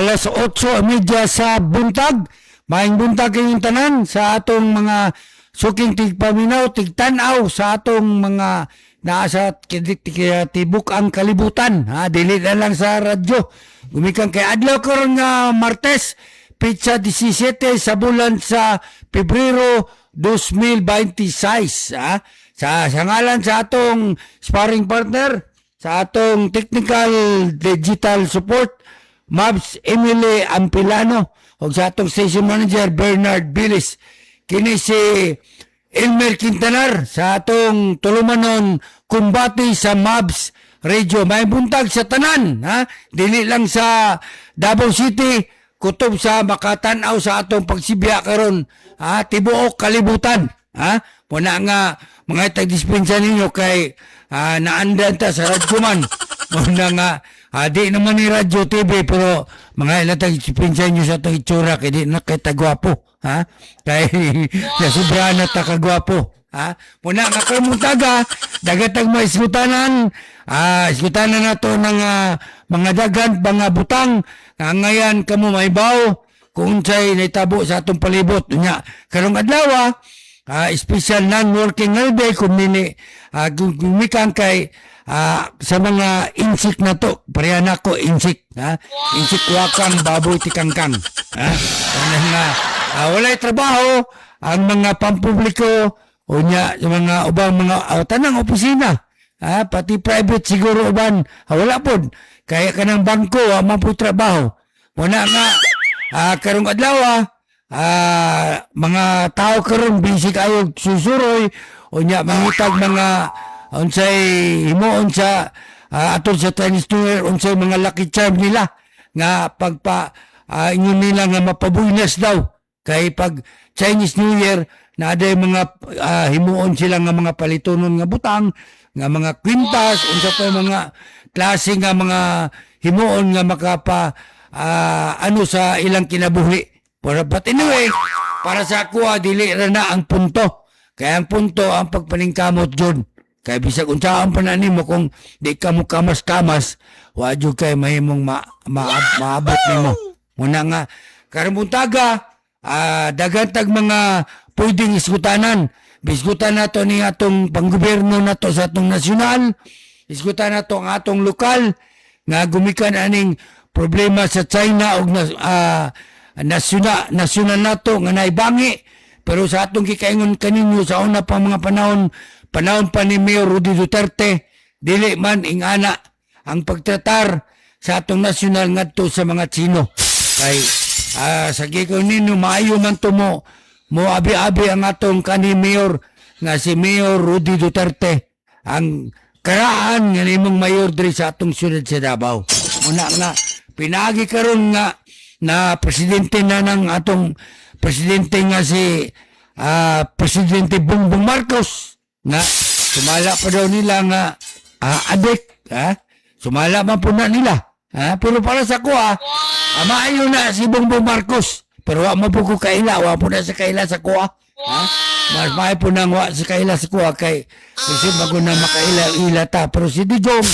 alas 8:30 sa buntag. Maayong buntag kayong tanan sa atong mga suking tigpaminaw, tigtanaw sa atong mga nasa tibuk ang kalibutan. Dili na lang sa radyo. Gumikan kay adlaw karon nga Martes, Pitsa 17 sa bulan sa Pebrero 2026. Sa ngalan sa atong sparring partner, sa atong technical digital support, Mabs Emily Ampilano, o sa atong station manager Bernard Bilis. Kini si Elmer Quintanar sa atong tulumanon kumbati sa Mabs Radio. May buntag sa tanan, dili lang sa Davao City, kutob sa makatanaw sa atong pagsibya karon, tibuok kalibutan. Muna nga mga tagdispensa ninyo kay naandan ta sa radyo man. Muna nga di naman ni radyo TV pero mga ilang tagdispensa nyo sa itong itsura kay di na kay tagwapo. Kay nasubrahan na ta kagwapo. Muna nga kamuntaga dagatag mga iskutanan. Iskutanan na to ng mga dagan, mga butang. Ngayon kamo may baw kung sa'y naitabo sa atong palibot. Karong adlaw special non-working holiday kung nini gumikan kay sa mga insik na to. Pareha na ko insik. Insik wakang baboy tikangkang. Walay trabaho ang mga pampubliko o nya mga ubang mga tanang opisina. Pati private siguro uban. Wala po. Kaya kanang bangko mapu trabaho. Muna nga karong adlaw mga tao karon busy kayo susuroy o nya mangitag mga unsay himuon sa atol sa Chinese New Year, unsay mga lucky charm nila nga pagpa ingon nila nga mapabuinas daw kay pag Chinese New Year na aday mga himuon sila nga mga palitonon nga butang nga mga kwintas unsa pa mga klase nga mga himuon nga makapa ano sa ilang kinabuhi. But anyway, para sa ako, dili na ang punto. Kaya ang punto, ang pagpaningkamot dyan. Kaya bisag unsaan pa na nimo kung di ka mo kamas-kamas, wadyo kay mahimong maabot nimo. Muna nga, karambuntaga, dagantag mga pwedeng iskutanan. Biskutan na to ni atong panggoberno na to sa atong nasyonal. Iskutan na to ang atong lokal, nga gumikan aning problema sa China o nasyonal nato nga naibangi. Pero sa atong gikaingon kaninyo sa una pa mga panahon pa ni Mayor Rudy Duterte, dili man ingana ang pagtratar sa atong nasyonal ngadto sa mga Chino. Kay sa gikaingon ninyo maayo man to mo abi-abi ang atong kani Mayor nga si Mayor Rudy Duterte, ang karaan nga nimong mayor diri sa atong syudad sa Davao. Una nga pinagi karon nga na presidente na ng atong presidente nga si Presidente Bongbong Marcos nga sumala pa daw nila nga adik. Sumala man po na nila. Pero para sa ko maayo na si Bongbong Marcos pero wa mo po ko kaila, wa po na sa kaila sa kuha. Mas may po nang wa sa kaila sa kuha kay kasi bago na makaila ta. Pero si Dijong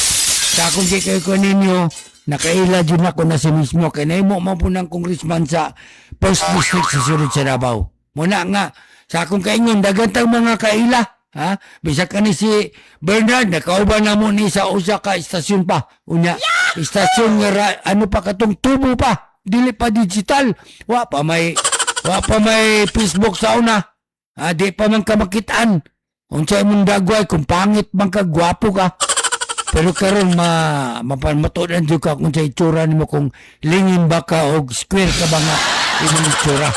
sa akong kikayo ko ninyo nakaila dyan ako na si mismo kay naimo man po ng congressman sa First District sa Surut sa Davao. Muna nga sa akong kaingon dagantang mga kaila. Bisag ka ni si Bernard nakauban na mo ni sa usa ka istasyon pa. Unya istasyon nga ano pa katong tubo pa. Dili pa digital. Wa pa may Facebook sa una. Di pa man ka makitaan. Unsay imong dagway kung pangit man ka, gwapo ka. Pero karon matudan jud ka kung sa itsura nimo kung lingin ba ka o square ka ba nga imong itsura.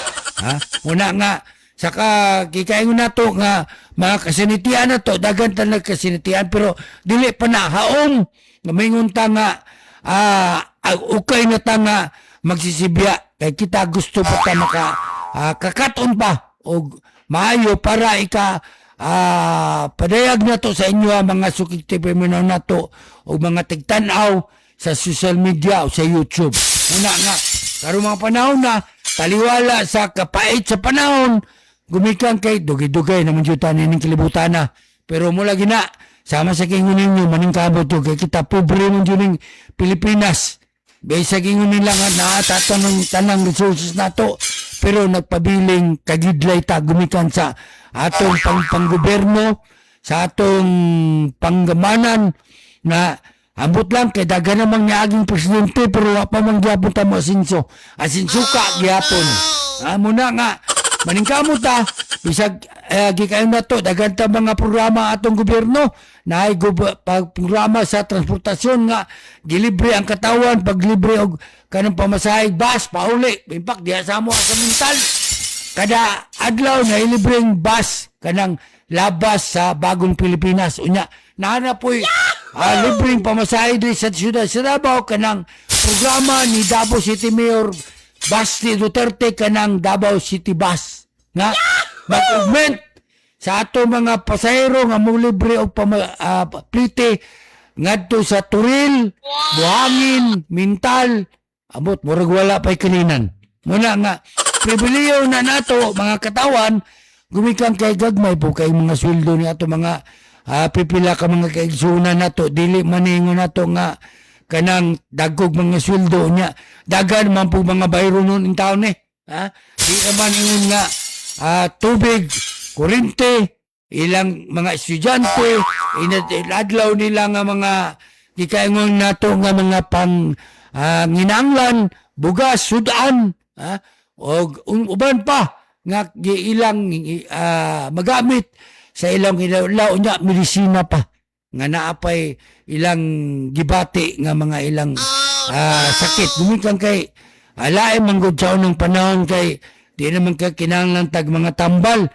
Una nga saka kikaingon nato nga mga kasinitian na to, dagan talag kasinitian pero dili pa na haom nga mingon ta nga ukay na ta nga magsisibya kay kita gusto pa ta maka kakaton pa o maayo para padayag na to sa inyo mga sukik TV na to o mga tigtanaw sa social media o sa YouTube. Una nga, karong mga panahon na taliwala sa kapait sa panahon, gumikan kay dugay-dugay naman dyan tanin ng kilibutan na. Pero mula gina, sama sa kingunin nyo, maningkabot to, kay kita pobre mo dyan ng Pilipinas. Bisag ingon nila nga naatato ng tanang resources nato pero nagpabiling kagidlay ta gumikan sa atong panggobyerno sa atong panggamanan na ambot lang kay daga namang niaging presidente pero wa pa man gyapon ta mo asinsuka gyapon muna nga maningkamot ta bisag gikayon na to daghan ta mga programa atong gobyerno na programa sa transportasyon nga gilibre ang katawan paglibre og kanang pamasahe bus pauli impak diha sa mo sa mental kada adlaw na ilibreng bus kanang labas sa bagong Pilipinas unya nana po'y libreng pamasahe diri sa siyudad sa Davao kanang programa ni Davao City Mayor Basti Duterte kanang Davao City Bus nga mag-augment sa ato mga pasahero nga mo libre og plite ngadto sa Turil, Buhangin, Mintal, abot murag wala pay kaninan. Muna nga pribiliyo na nato mga katawan gumikan kay gagmay po kay mga sweldo ni ato mga pipila ka mga kaigsunan nato dili maningon nato nga kanang dagkog mga sweldo niya dagan man po mga bayro nun in taon di naman ingon nga tubig kurente ilang mga estudyante inadlaw nila nga mga gikaingon nato nga mga pang nginanglan bugas sudan o uban pa nga ilang magamit sa ilang ilaw nya medisina pa nga naapay ilang gibati nga mga ilang sakit gumikan kay lain manggod sa unang panahon kay di naman ka kinahanglan tag mga tambal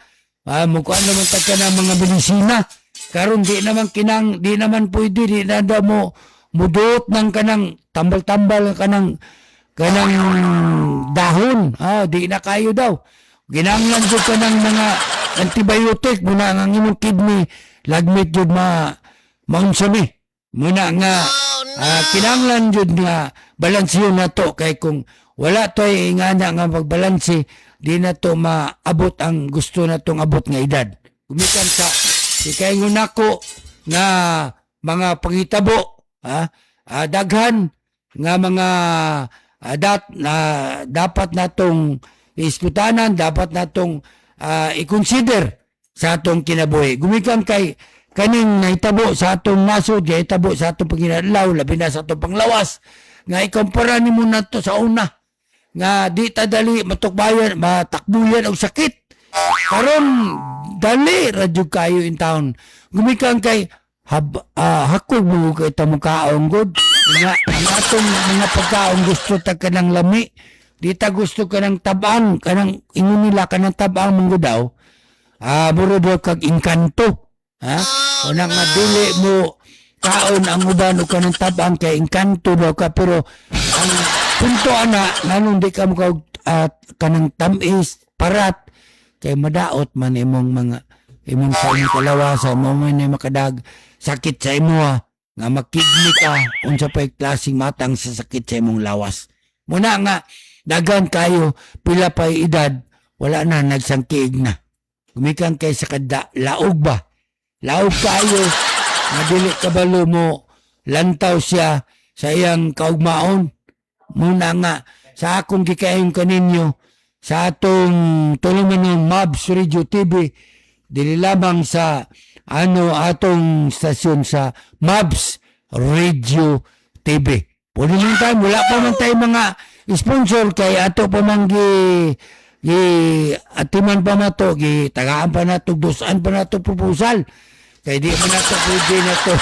mukuan naman tag ka ng mga medisina karon di naman pwede di na daw mo mudot ng kanang tambal-tambal kanang dahon di na kayo daw ginanglan jud ka ng mga antibiotic muna ang imong kidney lagmit jud maunsami muna nga kinahanglan jud nga balansiyo na to kay kung wala to ingana nga magbalansi di na to maabot ang gusto na tong abot nga edad gumikan sa ikaingon nako nga mga pangitabo daghan nga mga dapat natong isputanan dapat natong i-consider sa atong kinabuhi gumikan kay kaning nahitabo sa atong nasod nahitabo sa atong panginadlaw labi na sa atong panglawas nga ikumpara nimo nato sa una nga di ta dali matukbayan matakbuyan og sakit karon dali radyo kayo in town gumikan kay hakog mo kay tamo kaong good nga ang atong mga pagkaon gusto ta kanang lami di ta gusto kanang tabang kanang ingon nila kanang tabang mong daw muro daw kag inkanto unang nga dili mo kaon ang uban o kanang tabang kay inkanto daw ka pero ang punto nanong di ka mo kanang tamis parat kay madaot man imong sa imong kalawasan mo man makadag sakit sa imo nga makidney ka unsa pay klaseng matang sa sakit sa imong lawas muna nga dagan kayo pila pay edad wala na nagsangkiig na gumikan kay sa kada laog kayo nga dili kabalo mo lantaw siya sa iyang kaugmaon muna nga sa akong gikayon kaninyo sa atong tulungan ng Mabs Radio TV dili lamang sa atong stasyon sa Mabs Radio TV pwede man tayo wala pa man tayo mga sponsor kay ato pa man atiman pa na to tagaan pa na to dusan pa na to proposal kay di man nato pwede na to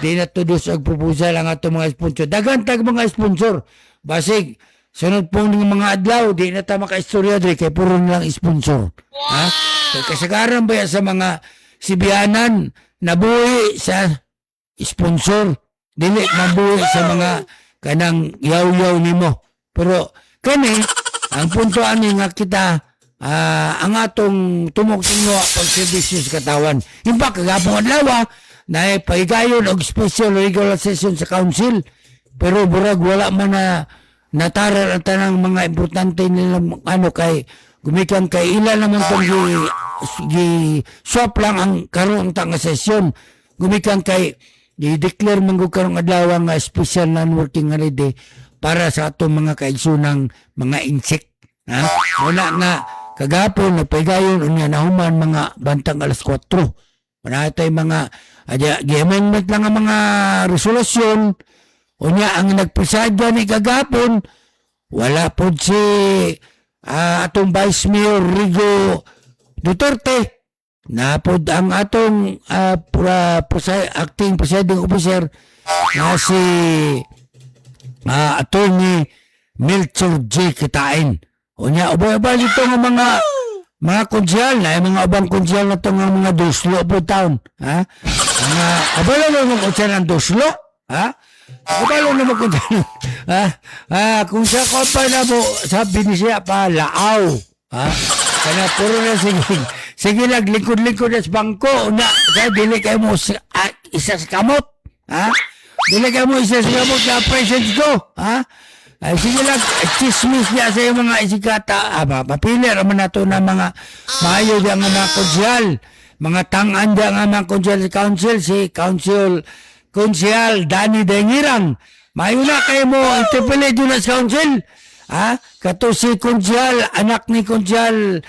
di na to dus og proposal ang ato mga sponsor dagan tag mga sponsor basig sunod po ng mga adlaw di na ta makaistorya diri kay puro lang sponsor kay kasagaran ba sa mga sibianan nabuhi sa sponsor dili mabuhi sa mga kanang yaw-yaw nimo pero kani ang punto ani nga kita ang atong tumok-tingo pagserbisyo sa katawan. Impak kagapong adlaw na pahigayon og special regular session sa council pero burag wala man na nataral ang tanang mga importante nila kay gumikan kay ila naman tong swap lang ang karon nga session gumikan kay i-declare man karong adlaw nga special non-working holiday para sa atong mga kaigsunang mga insect. Ha? Wala nga kagapon nagpaygayon unya nahuman mga bantang alas 4. Wala tay mga gi-amendment lang ang mga resolusyon. Unya ang nagpresada ni kagapon wala po si atong Vice Mayor Rigo Duterte. Napod ang atong acting presiding officer na si Attorney Melchor J. Kitain. Unya, ubay-ubay dito ng mga konsyal na, mga ubang konsyal na ito ng mga duslo po taon. Ha? Abalo naman konsyal ng duslo. Ha? Abalo naman konsyal. Ha? Kung siya ko pa na po, sabi ni siya pa, laaw. Ha? Kaya puro na sige lang, likod-likod na sa bangko. Kaya dili kayo mo isa sa kamot. Ha? Dili kayo mo isa sa kamot na presence ko. Ha? Ay, sige lang, chismis niya sa yung mga isikata. Mapili naman nato na mga maayo diyan nga mga konsyal. Mga tangan diyan nga mga konsyal sa council. Si Konsyal Danny Dengirang. Maayo na kayo mo, interpellate yun na sa council. Kato si Konsyal, anak ni Konsyal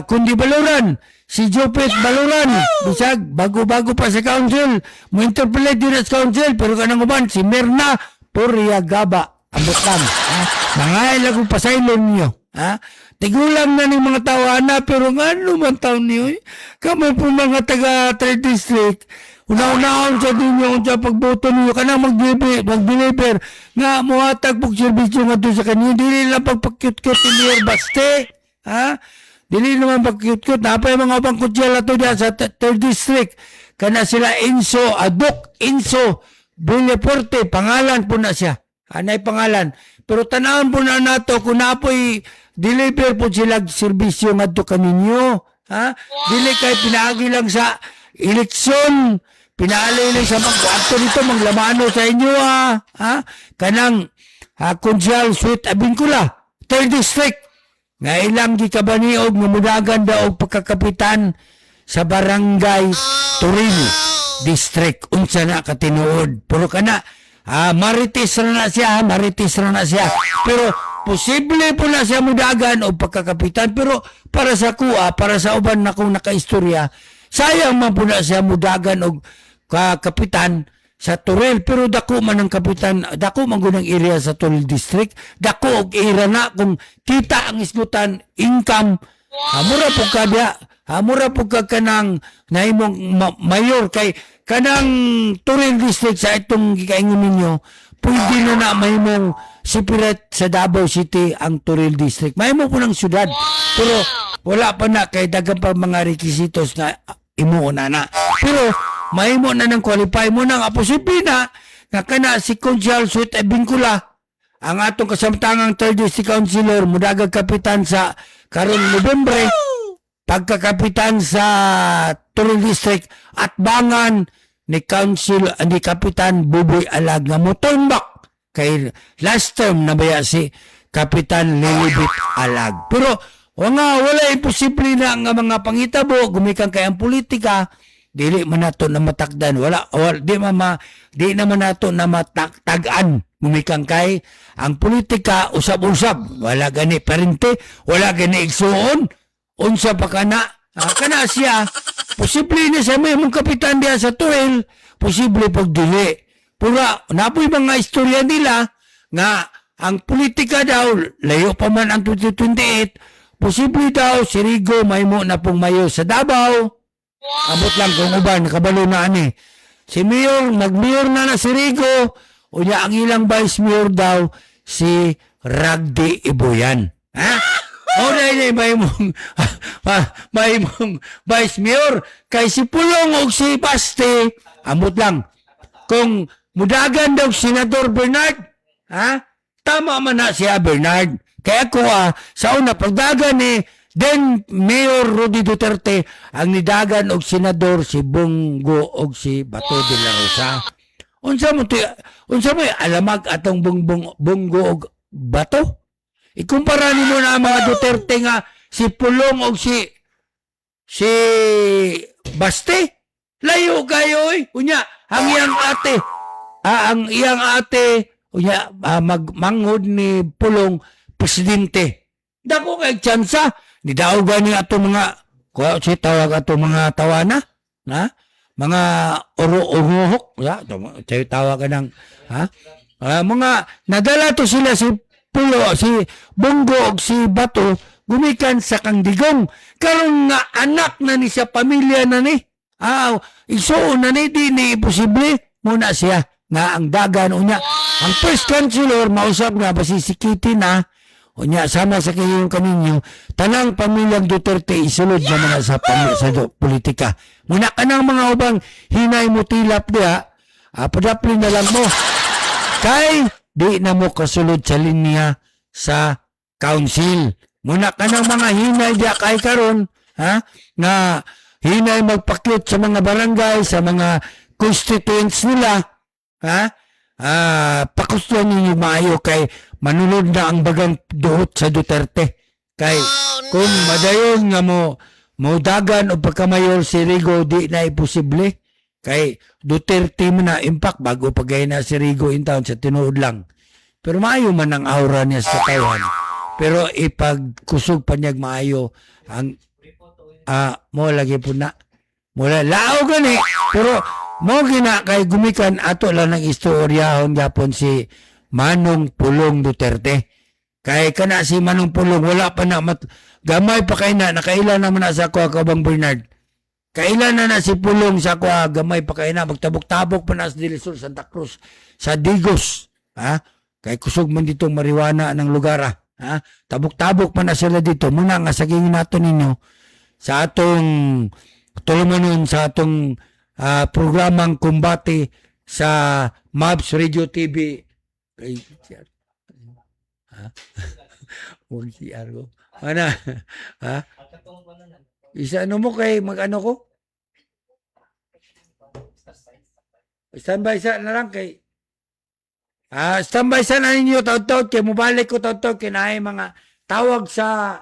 Kundi Baluran. Si Jupit Baluran. Bisag, bago-bago pa sa council. Mo interpellate yun na sa council. Pero kanang uban, si Mirna Puriagaba. Ambot lang. Nangail ako pasaylon niyo. Tigulang na ni mga tawana pero nga man taon niyo. Kamo po mga taga 3rd District. Una-unaon sa ninyo kung sa pagboto niyo ka na mag-deliver nga muhatag pong servisyo nga doon sa kanyo. Dili lang pagpakyut-kyut ni Mayor Baste. Dili naman pagkyut-kyut. Napay mga upang kutsya na to dyan sa 3rd District. Kana sila Adok Inso Villaporte. Pangalan po na siya. Anay pangalan. Pero tanawan po na nato kung napoy deliver po sila serbisyo nga to kaninyo. Dili kay pinaagi lang sa eleksyon. Pinaalay lang sa mga nito maglamano sa inyo. Kanang Konsyal Sweet Abincula, 3rd District. Nga ilang gikabaniog nga mudagan daw pagkakapitan sa Barangay Torino District. Unsa na katinuod. Puro ka na. Marites na siya. Pero posible po na siya mudagan o pagkakapitan. Pero para sa kuha, para sa uban na kung nakaistorya, sayang man po na siya mudagan o kapitan sa Toril. Pero dako man ang kapitan, dako man gunang area sa Toril District. Dako og area na kung kita ang isgutan, income. Mura po ka diya. Mura po ka kanang naimong mayor kay kanang Toril District sa itong gikaingon ninyo, pwede na mahimong separate sa Davao City ang Toril District. Mahimo po ng syudad. Pero wala pa na kay dagan pa mga requisitos na imuon na. Pero mahimo na ng qualify mo na nga posible na nga kana si Konsyal Sweet Abincula ang atong kasamtangang 3rd District Councilor mudagag kapitan sa karong Nobyembre pagkakapitan sa Toril District at bangan ni Kapitan Buboy Alag nga motorbak kay last term na baya si Kapitan Lilibit Alag. Pero wala imposible na nga mga pangitabo gumikan kay ang politika dili man nato na matakdan di naman nato na mataktagan gumikan kay ang politika usab-usab wala gani parente wala gani igsuon unsa pa kana siya posible na sa may mong kapitan diya sa Toril posible pag dili pura napoy mga istorya nila nga ang politika daw layo pa man ang 2028 posible daw si Rigo mahimo na pong mayo sa Davao. Abot lang kung uban kabalo na ani si Mayor nag-mayor na si Rigo unya ang ilang vice mayor daw si Ragdi Iboyan. May mong vice mayor kay si Pulong o si Baste amot lang kung mudagan daw Senador Bernard tama man na siya Bernard kaya ko sa una pagdagan ni then Mayor Rudy Duterte ang nidagan og senador si Bongo og si Bato de la Rosa unsa mo alamag atong Bongo og Bato ikumpara nimo na ang mga Duterte nga si Pulong og si Baste layo kayo unya ang iyang ate unya magmangod ni pulong presidente. Dako kay tsansa ni daog gani ato mga kuya si tawag ato mga tawana, ha? Mga uro-uruhok, ya, tayo tawag ng ha? Mga nadala to sila si Pulo, si Bongo ug si Bato gumikan sa Kangdigong. Karon nga anak na ni sa pamilya na ni. Isuon na ni di ni posible muna siya nga ang dagan unya. Ang first councilor mausap nga basisikitin na unya sama sa kayong kaninyo tanang pamilyang Duterte isulod na mga sa politika. Muna kanang mga ubang hinay mo tilap diha, padaplin na lang mo. Kay di na mo kasulod sa linya sa council. Muna ka ng mga hinay diya kay karon, ha? Na hinay magpakyut sa mga barangay, sa mga constituents nila, ha? Pakustuhan ninyo maayo kay manunod na ang bagang duhot sa Duterte. Kay kung madayon nga mo dagan o pagkamayor si Rigo di na imposible. Kay Duterte mo na impact bago pagay na si Rigo in town sa tinuod lang. Pero maayo man ang aura niya sa Taiwan. Pero ipagkusog pa niya maayo ang mo lagi po na. Mula lao gani. Pero mo gina kay gumikan ato lang ng istoryahon gapon si Manong Pulong Duterte. Kay kana si Manong Pulong wala pa na gamay pa kay na nakailan naman na sa ko Bang Bernard. Kailan na si Pulong sa kwa gamay pa kay na magtabok-tabok pa na sa Dilisol Santa Cruz sa Digos, ha? Kay kusog man dito mariwana ng lugar, ha? Tabok-tabok pa na sila dito. Muna nga saging nato ninyo sa atong tulungan sa atong programang kumbate sa Mavs Radio TV. Kay ha? Huwag si Argo. Ano? Ha? Isa ano mo kay mag-ano ko? Standby sa na lang kay standby sa na ninyo taud-taud kay mobalik ko taud-taud kay mga tawag sa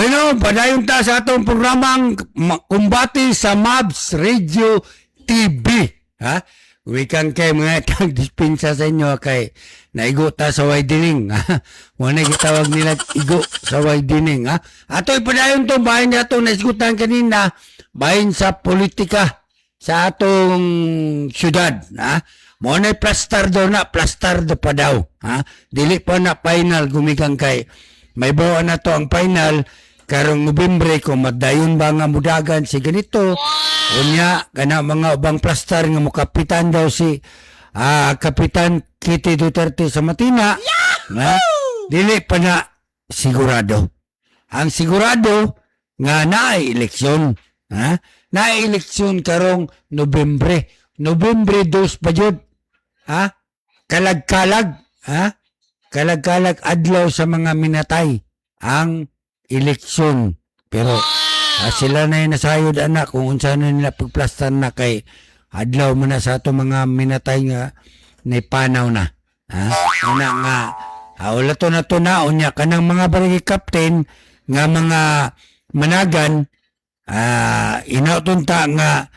Bueno, padayon ta sa atong programang kumbati sa Mavs Radio TV. Ha? Wikang kay mga tag-dispensa sa inyo kay naigo ta sa widening. Muna gitawag nila igo sa widening. Ha? Ato ipadayon to bahin na itong naisgutan kanina, bahin sa politika sa atong syudad. Ha? Muna plaster daw na, plaster daw pa daw. Ha? Dili pa na final gumigang kay may bawa na to ang final karong Nobyembre kung madayon ba nga mudagan si ganito. Unya kana mga ubang plaster nga mokapitan daw si Kapitan Kitty Duterte sa Matina. Dili pa na sigurado. Ang sigurado nga naay eleksyon. Naay eleksyon karong Nobyembre. Nobyembre 2 pa jud. Kalag-kalag. Kalag-kalag adlaw sa mga minatay ang eleksyon. Pero sila na yung nasayod anak kung unsa na nila pagplastan na kay adlaw mo na sa ato mga minatay nga naipanaw na. Una nga wala to na to na unya kanang mga barangay captain nga mga managan inautunta nga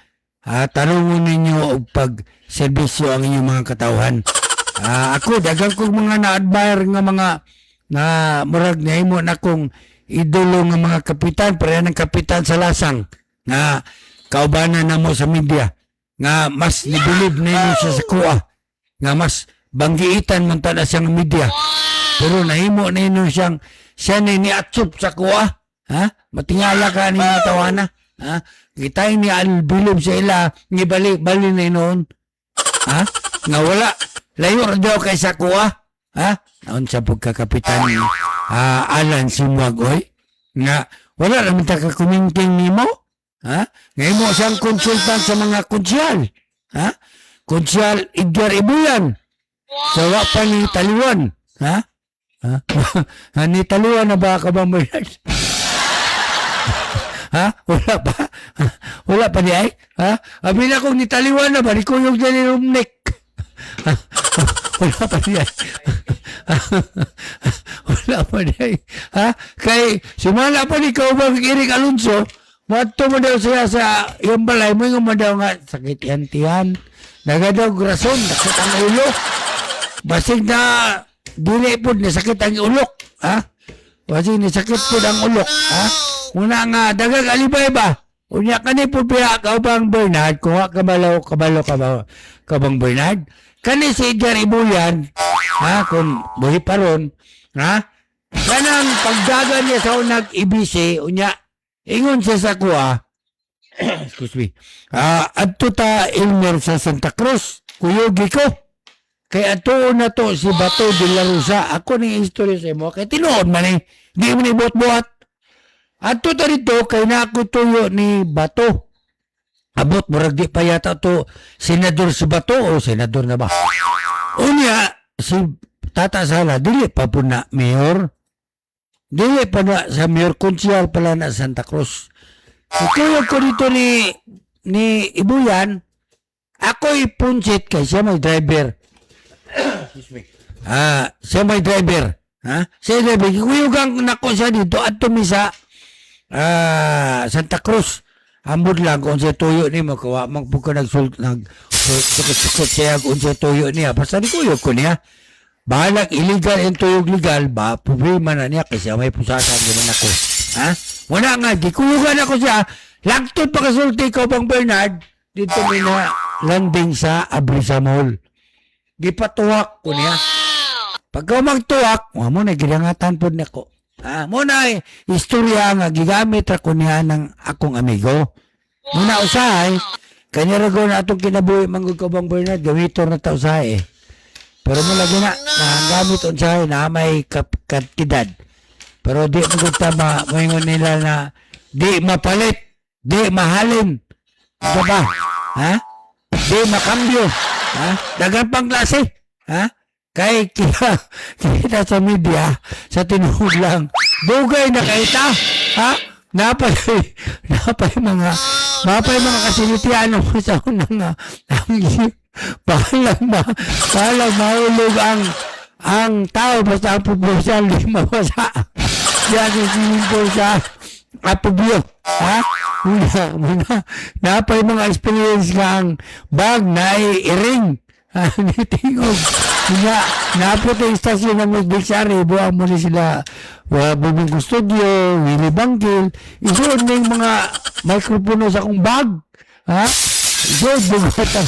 tanungon ninyo og pag-serbisyo ang inyong mga katawhan. Ako, dagang kong mga na-admire nga mga na murag na imo na kong idolo nga mga kapitan, pareha ng kapitan sa lasang nga kaubanan na mo sa media nga mas nibilib na imo siya sa kuha nga mas banggiitan man tada siyang media pero nahimo na imo siyang siya na niatsop sa kuha matingala ka ni mga tawana kitay ni albilib sa ila ni bali na noon nga wala layo na daw kay sa kuha. Naon sa pagkakapitan ni Alan Simuagoy nga wala naman ta kakuminting nimo. Ngayon mo siyang konsultan sa mga konsyal. Konsyal Edgar Ibuyan. Sa pa ni Taliwan. Ni Taliwan na ba ka ba mo yan? Wala pa? Wala pa di ay? Abi na kong ni Taliwan na ba? Ni Kuyog na ni Rumnek. Wala pa niya. Wala pa niya. Kay sumala pa ni Kaubang Eric Alonso, mato mo daw siya sa yung balay mo yung daw nga sakit yan. Nagadaw rason, sakit ang ulo. Basig na dili po ni sakit ang ulok. Basig ni sakit po ang ulok. Muna nga dagang alibay ba? Unya kani po biya Kaubang Bernard, kuha kabalo Kabang Bernard. Kani si Edgar Ibuyan, kung buhi pa ron, kanang pagdagan niya sa unag ibisi, unya, ingon siya sa kuha, excuse me, adto ta Elmer sa Santa Cruz, kuyugi ko, kay ato na to si Bato de la Rosa, ako ni istorya sa mo, kay tinuod man di mo ni buhat-buhat, adto ta rito, kay naako tuyo ni Bato, abot murag di pa yata to senador si Bato o senador na ba? Unya si Tata Sala dili pa po na mayor. Dili pa na sa mayor konsyal pala na Santa Cruz. Ikuyog ko dito ni Ibuyan. Ako ipunsit kay siya may driver. Excuse me. Siya may driver. Siya driver. Ikuyog nako siya dito at tumisa Santa Cruz. Ambod lang kung siya tuyo ni mo, kawa magpuka nagsukot siya kung siya tuyo niya. Basta ni kuyog ko niya. Bahalag illegal and tuyog legal, ba, problema na niya kasi may pusasan naman ako. Wala nga, di kuyugan ako siya. Lagtod pa kasulti ko bang Bernard, dito may na landing sa Abrisa Mall. Di patuwak ko niya. Pagka magtuwak, mo na gilangatan po niya ko. Muna istorya nga gigamit ako niya ng akong amigo. Muna usahay, kanya rago na itong kinabuhi manggod ko bang Bernard, gamitor na ta usahay Pero mula gina, gamit usahay na may kantidad. Pero di manggod tama, maingon nila na di mapalit, di mahalin. Diba? Di makambyo. Dagang pang klase. Kay kita sa media, sa tinuhod lang, dugay na kaita, napay mga kasilitian mo sa unang palang mahulog ang tao basta ang proposal di mabasa. Diya sa swimming pool sa Apubyo. Ha? Muna. Napay mga experience kang bag na iring. Tingog. Kaya, napot ang istasyon ng Musbiksari, buwang mo na sila, Bubong Studio, Willie Bangkil, isuod na yung mga mikropono sa akong bag. Ha? Isuod, bugatan.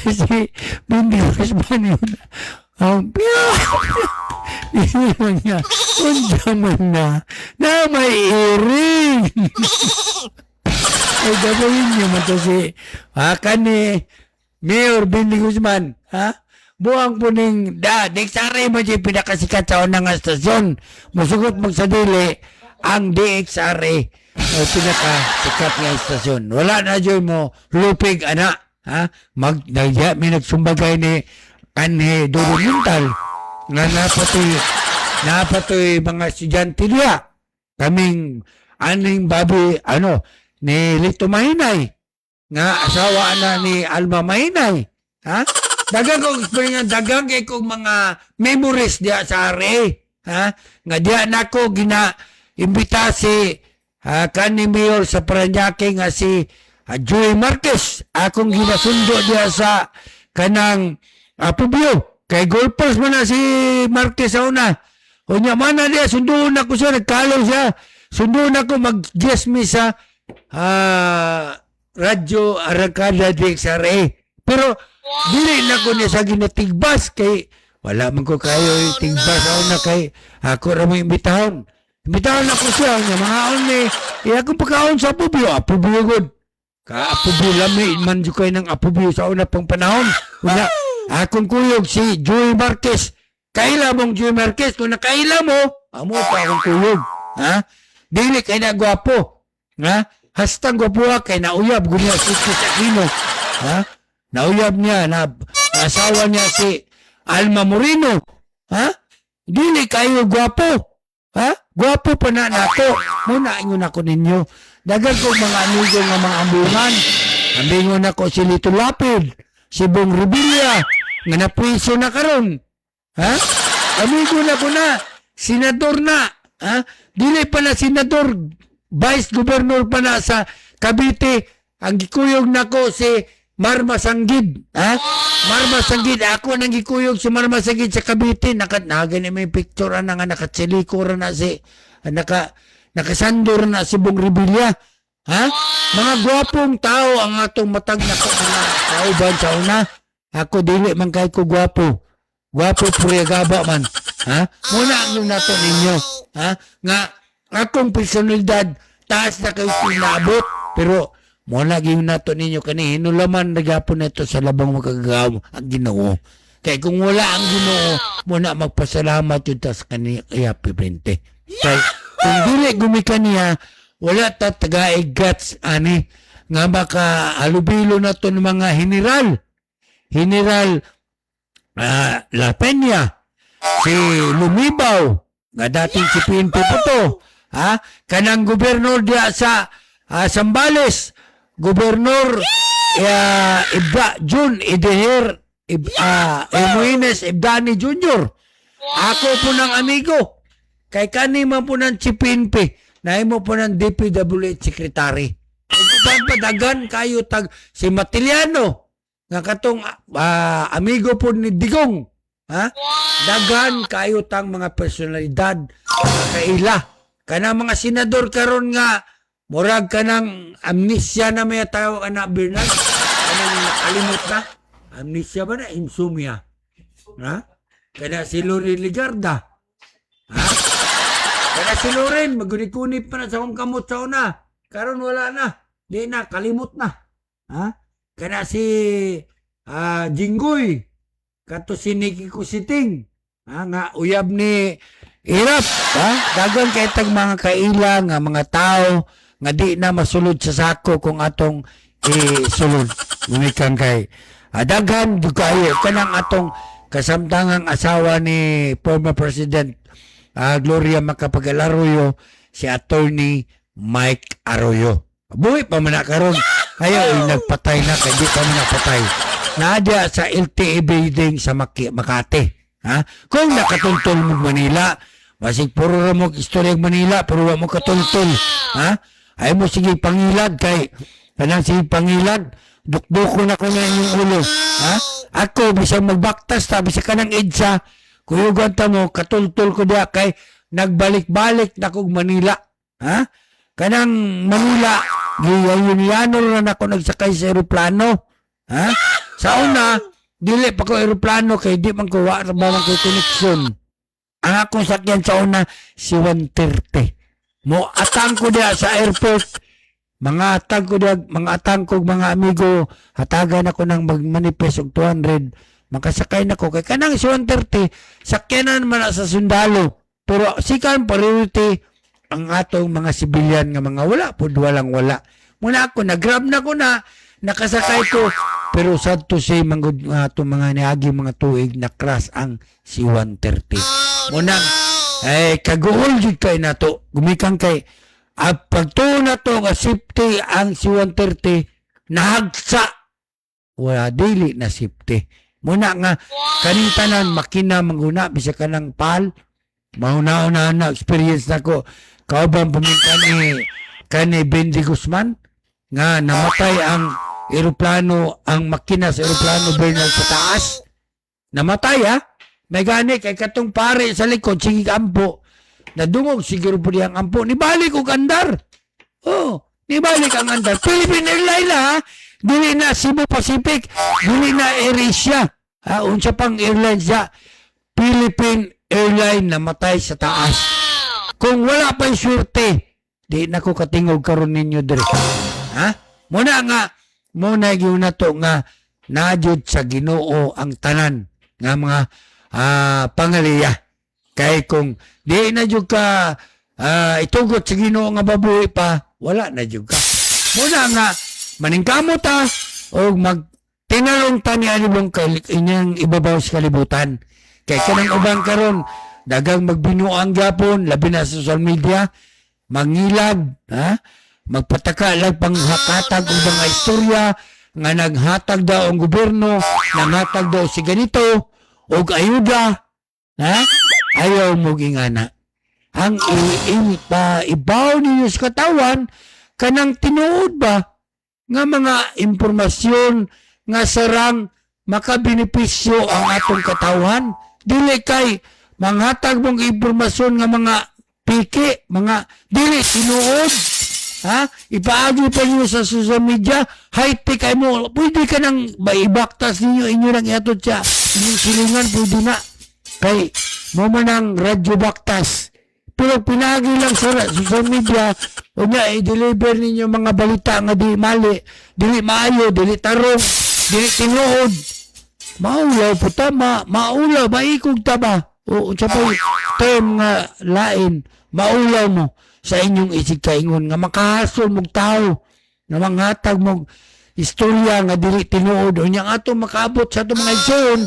Si Bindi Rosman yun. Ang iniwan niya, undaman na may iring. Ay, gagawin niyo man to si, kani, Mayor Bindi Guzman, ha? Buang po ning, DXRA mo siya pinakasikat sa unang estasyon. Masugot magsadili, ang DXRA ay pinakasikat nga estasyon. Wala na dyan mo, lupig, anak, ha? May nagsumbagay ni Kanhe Duro Mental, na napatoy mga estudyante niya. Kaming, aning babi, ni Lito Mahinay, nga asawa na ni Alma Mahinay. Ha? Dagang kong mga memories diya sa are. Ha? Nga diya na ko gina-imbita si kanhi Mayor sa Parañaque nga si Joey Marquez. Akong ginasundo diya sa kanang Apubyo. Kay golpers mo na si Marquez sa una. Kunya mana diya, sunduon na ko siya, nagkalaw siya. Sunduon na ko mag-guest me sa Radyo Arangkada DXRA. Pero, dili na ko niya sa ginatigbas kay wala man ko kayo tigbas ako na kay ako ra mo imbitahon. Imbitahon ako siya nga mga ni akong pagkaon sa Apubyo good. Ka Apubyo lami man jud kay ng Apubyo sa una pang panahon. Una akong kuyog si Joey Marquez. Kaila mong Joey Marquez kung nakaila mo, amo pa akong kuyog. Ha? Dili kay na gwapo. Ha? Hastang gwapuha kay nauyab gunya si Aquino. Ha? Nauyab niya na asawa niya si Alma Moreno. Ha? Dili kayo gwapo. Ha? Gwapo pa na nato. Muna ingon ako ninyo. Dagan ko mga amigo nga mga ambungan. Ambingon ako si Lito Lapid, si Bong Revilla, nga napuiso na karon. Ha? Amigo na ko na. Senador na. Ha? Dili pa na senador. Vice Governor pa na sa Cavite. Ang gikuyog na ko si Marma Sanggid. Ha? Marma Sanggid. Ako nang gikuyog si Marma Sanggid sa Cavite. Nagani may picture na nga nakatsiliko na si nakasandor na si Bong Revilla. Ha? Mga gwapong tao ang atong matag na ko mga kauban sa una. Ako dili man kay ko gwapo. Gwapo puriyagaba man. Ha? Muna ang yung nato ninyo. Ha? Nga akong personalidad taas na kayo pinabot. Pero muna ang yung nato ninyo kani hinulaman nagapon na ito sa labang magagawa ang Ginoo. Kaya kung wala ang Ginoo, muna magpasalamat yun tas kani Happy 20. Kaya kung dili gumika niya, wala ta taga-igats ani nga baka alubilo na to ng mga General La Peña, si Lumibaw, nga dating si PNP po to, ha? Kanang gobernador diya sa Zambales, Gobernador Jun Ideher Moines Ibdani Jr. Ako po ng amigo. Kay kanima po ng si PNP, naimo po ng DPWH Secretary. Kung padagan kayo si Matiliano, nga katong amigo po ni Digong. Ha? Dagan kayo tang mga personalidad kaila. Kana mga senador karon nga murag kanang amnesia na may tao anak Bernard. Kanang nakalimot na. Amnesia ba na? Insomnia. Ha? Kana si Loren Ligarda. Ha? Kana si Loren, magunikunip pa na sa kong kamot sa una. Karon wala na. Di na, kalimot na. Ha? Kana si Jinggoy. Kato si Nikki Kusiting. Nga uyab ni Irap. Ha? Dagan kay tag mga kaila nga mga tao nga di na masulod sa sako kung atong isulod. Gumikan kay daghan di kayo kanang atong kasamtangang asawa ni former President Gloria Macapagal Arroyo, si Attorney Mike Arroyo. Buhay pa man na karon. Ayaw nagpatay na kay di pa man napatay. Nadya sa LTE building sa Makati. Ha? Kung nakatuntol mo Manila, Basig puro ra mo istorya Manila pero wa mo katultol. Ha? Ay mo sige pangilad kay kanang sige pangilad dukdoko na ko na inyong ulo. Ha? Ako bisang magbaktas ta bisag kanang EDSA kuyugan ta mo katultol ko diha kay nagbalik-balik na kog Manila. Ha? Kanang Manila giyayuniano na ako nagsakay sa eroplano. Ha? Sa una dili pa ko eroplano kay di man ko wa ra ba man ko connection. Ang akong sakyan sa una si 130. Mo atang ko diha sa airport. Mga atang ko diha, mga atang ko mga amigo, hatagan ako ng magmanifest og 200. Makasakay na ko kay kanang si 130 sakyanan man na sa sundalo. Pero sikan priority ang atong mga sibilyan nga mga wala pud walang wala. Muna ako nag-grab na ko na nakasakay ko pero sad to say manggod nga itong mga niagi mga tuig na crash ang C-130. Muna ay kaguhol jud kay nato gumikan kay pagtuo na to nga safety ang C-130 nahagsa wala dili na safety. Muna nga kaning tanan makina mangguna bisa kanang pal mauna-una na experience nako kauban pamintan ni kani Bendy Guzman nga namatay ang eroplano, ang makina sa eroplano Bernal sa taas. Namatay ha? May gani kay katong pare sa likod, sige ampo. Nadungog siguro po diyang ampo. Nibalik og andar. Oh, nibalik ang andar. Philippine Airlines ha? Dili na Cebu Pacific. Dili na AirAsia. Ha? Unsa pang airlines ya? Philippine Airlines namatay sa taas. Kung wala pa'y surte, di na ko katingog karon ninyo dire. Ha? Muna gyud na to nga najud sa Ginoo ang tanan nga mga pangaliya. Kay kung di na jud ka itugot sa Ginoo nga babuhi pa, wala na jud ka. Muna nga maningkamot ta o magtinalong ta ni anibong inyang ibabaw sa kalibutan. Kay kanang ubang karon dagang magbinuang gyapon labi na sa social media, mangilag, ha? Magpataka lang panghatag og mga istorya nga naghatag daw ang gobyerno, naghatag daw si ganito og ayuda, ha? Ayaw mo gingana. Ang ibaw ninyo sa katawan kanang tinuod ba nga mga impormasyon nga sarang makabenepisyo ang atong katawan, dili kay manghatag mong impormasyon nga mga piki, mga dili tinuod. Ha? Ipaagi pa nyo sa social media, high-tech kayo mo, pwede ka nang maibaktas ninyo, inyo nang iatod siya, inyong silingan, pwede na. Kay, mo man ang radyo baktas. Pero pinagi lang sa social media, o nga, i-deliver ninyo mga balita nga di mali, dili maayo, dili tarong, dili tinuod. Maulaw po ta, maulaw, maikog ta ba? O, sa po, term nga lain, maulaw mo sa inyong isig kaingon nga makahasol mong tao nga manghatag mong istorya nga dili tinuod o niyang ato makaabot sa itong mga igsoon.